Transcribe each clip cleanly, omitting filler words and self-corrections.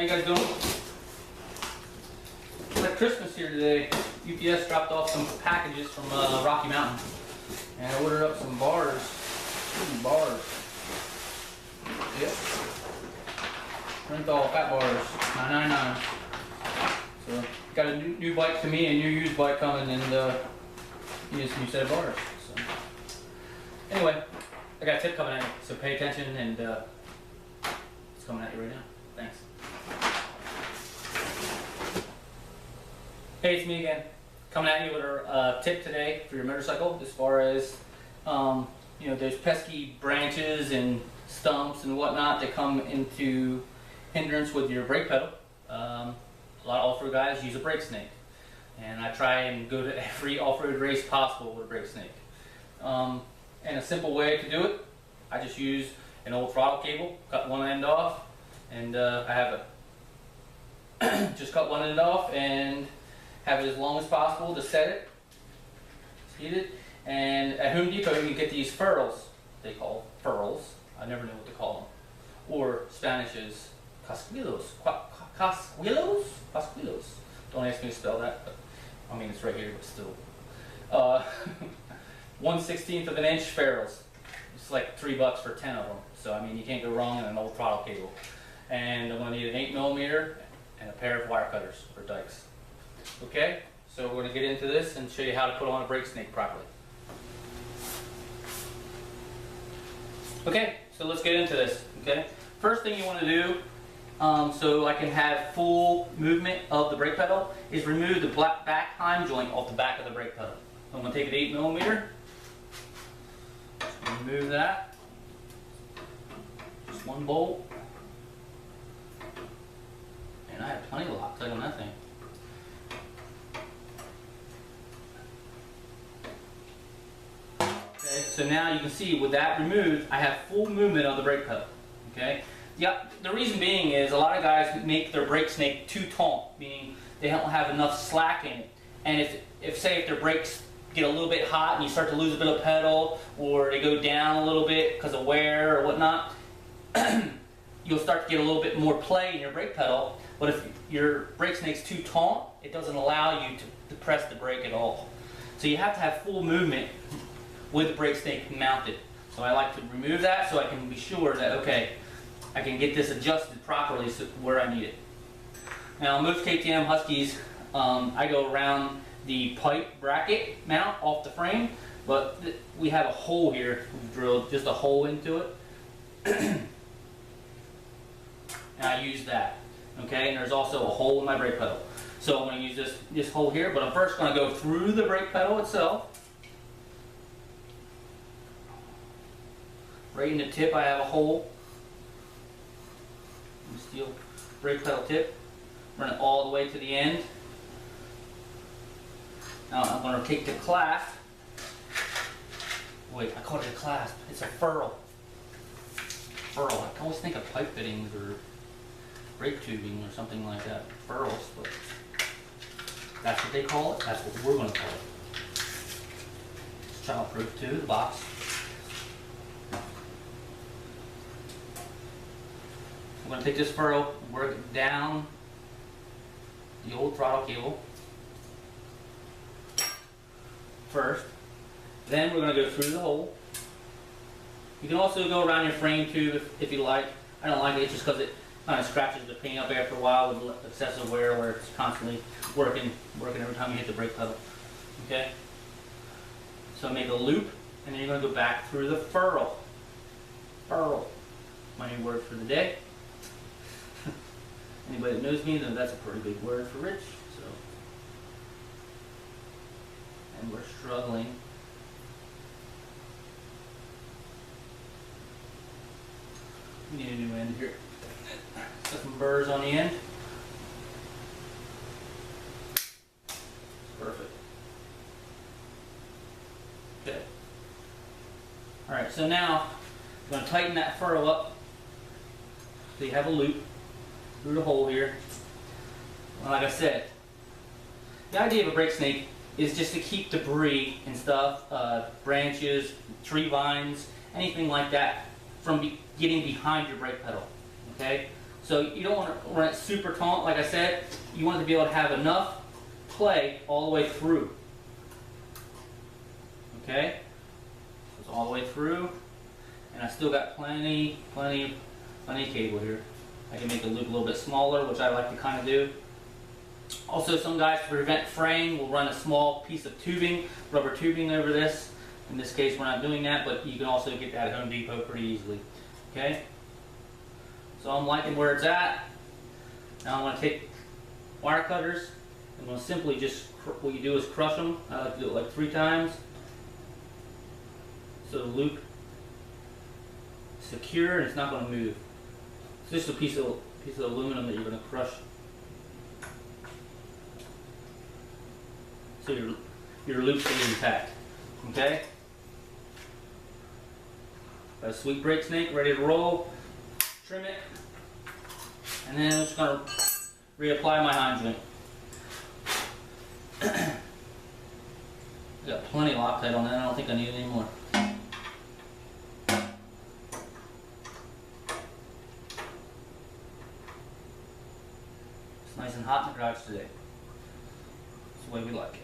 you guys doing? It's like Christmas here today. UPS dropped off some packages from Rocky Mountain. And I ordered up some bars. Bars. Yep. Renthal fat bars. $9.99. So, got a new bike to me, a new used bike coming, and need a new set of bars. So. Anyway, I got a tip coming at you, so pay attention, and it's coming at you right now. Thanks. Hey, it's me again. Coming at you with a tip today for your motorcycle as far as, you know, those pesky branches and stumps and whatnot that come into hindrance with your brake pedal. A lot of off-road guys use a brake snake. And I try and go to every off-road race possible with a brake snake. And a simple way to do it, I just use an old throttle cable, cut one end off, and I have it. Just cut one end off and have it as long as possible to set it. Heat it. And at Home Depot you can get these ferrules, they call furls. I never know what to call them. Or Spanish is casquillos. Casquillos? Casquillos. Don't ask me to spell that, but I mean it's right here, but still. 1/16 of an inch ferrules. It's like $3 for 10 of them. So I mean you can't go wrong in an old throttle cable. And I'm going to need an 8mm and a pair of wire cutters or dikes. Okay, so we're going to get into this and show you how to put on a brake snake properly. Okay, so let's get into this. Okay, first thing you want to do, so I can have full movement of the brake pedal, is remove the back heim joint off the back of the brake pedal. I'm going to take an 8mm, remove that, just one bolt, and I have plenty of Loctite on that thing. Okay, so now you can see with that removed, I have full movement of the brake pedal. Okay. Yeah, the reason being is a lot of guys make their brake snake too taut, meaning they don't have enough slack in it. And if their brakes get a little bit hot and you start to lose a bit of pedal, or they go down a little bit because of wear or whatnot, you'll start to get a little bit more play in your brake pedal. But if your brake snake's too taut, it doesn't allow you to press the brake at all. So you have to have full movement with the brake snake mounted. So I like to remove that so I can be sure that, okay, I can get this adjusted properly where I need it. Now most KTM Huskies, I go around the pipe bracket mount off the frame, but we have a hole here. We've drilled just a hole into it. And I use that. Okay, and there's also a hole in my brake pedal. So I'm going to use this hole here, but I'm first going to go through the brake pedal itself. Right in the tip I have a hole. Steel brake pedal tip. Run it all the way to the end. Now I'm going to take the clasp. Wait, I called it a clasp. It's a ferrule. Ferrule. I always think of pipe fittings or brake tubing or something like that. Ferrules, but that's what they call it. That's what we're going to call it. It's childproof too, the box. I'm going to take this ferrule and work it down the old throttle cable first. Then we're going to go through the hole. You can also go around your frame tube if you like. I don't like it just because it kind of scratches the paint up after a while with excessive wear, where it's constantly working every time you hit the brake pedal. Okay? So make a loop, and then you're going to go back through the ferrule. Ferrule. My new word for the day. Anybody that knows me, then that's a pretty big word for Rich. So, and we're struggling. We need a new end here. Got some burrs on the end. Perfect. Okay. All right. So now I'm going to tighten that ferrule up so you have a loop through the hole here. Well, like I said, the idea of a brake snake is just to keep debris and stuff, branches, tree vines, anything like that from getting behind your brake pedal. Okay, So you don't want to run it super taut, like I said. You want it to be able to have enough play all the way through. Okay? So it's all the way through. And I still got plenty of cable here. I can make the loop a little bit smaller, which I like to kind of do. Also, some guys, to prevent fraying, will run a small piece of tubing, rubber tubing over this. In this case, we're not doing that, but you can also get that at Home Depot pretty easily. Okay? So I'm liking where it's at. Now I'm going to take wire cutters. I'm going to simply just, what you do is crush them. I like to do it like 3 times. So the loop is secure and it's not going to move. It's just a piece of aluminum that you're going to crush. So your loop stays intact. Okay? Got a sweet brake snake ready to roll. Trim it. And then I'm just going to reapply my hydrant. I got plenty of Loctite on that. I don't think I need any more. It's nice and hot in the garage today. That's the way we like it.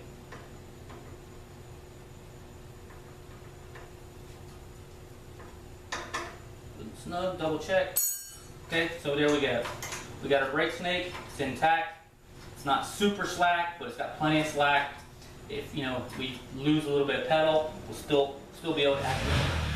Good and snug, double check. Okay, so there we go. We got our brake snake. It's intact. It's not super slack, but it's got plenty of slack. If we lose a little bit of pedal, we'll still be able to activate it.